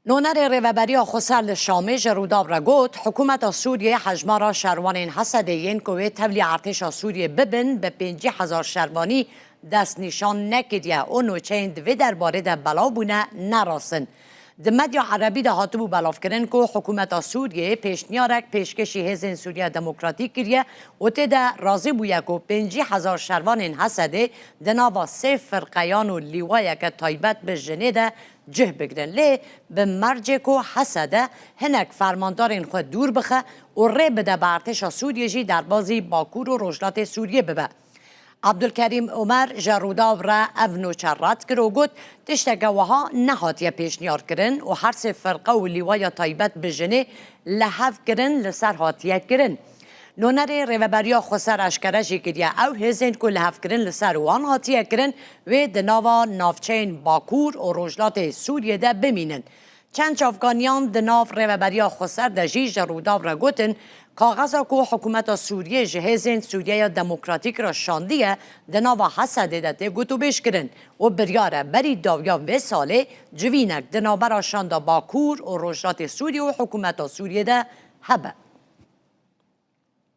نونر ریوبری خسر شامی جروداب را گوت حکومت سوریه حجمارا شروان حسد این که تولی ارتش سوریه ببن به 50,000 شروانی دست نشان نکدیه و نوچین دوی درباره ده بلا بونه نراسن. د مدیا عربی ده هاتبو بلاف کرن که حکومت سوریه پیشنیارک پیشکشی هزین سوریه دموکراتیک کریه و تیده رازی بویه که 50,000 شروان حسده دناوا سه فرقیان و لیوایه که تایبت به جنه ده جه بگرن لی به مرجع که حسده هنک فرماندارین خود دور بخه و ری بده به ارتش سوریه جی در بازی باکور و رجلات سوریه ببه. عبدالکریم عمر جروداو را اونو چرات کرد و گفت تشتگوها نهاتیه پیشنیار کرن و هر سه فرقه و لیوای تایبت بجنه لحف کرن لسر هاتیه کرن. نونر ریوبریا خسر اشکره جی کریه او هزین که لحف کرن لسر وان هاتیه کرن و دناوا نافچین باکور و رجلات سوریه ده بمینن. چند افغانیان دناف ریوبریا خسر ده جی جروداو را گوتن کاغذا که حکومت سوریه جهازین سوریه دموکراتیک را شاندیه دناوا حسده ده گوتو بیش کرن و بریاره بری داویا و ساله جوینک دنابرا شاندا باکور و رجلات سوریه و حکومت سوریه ده هبه.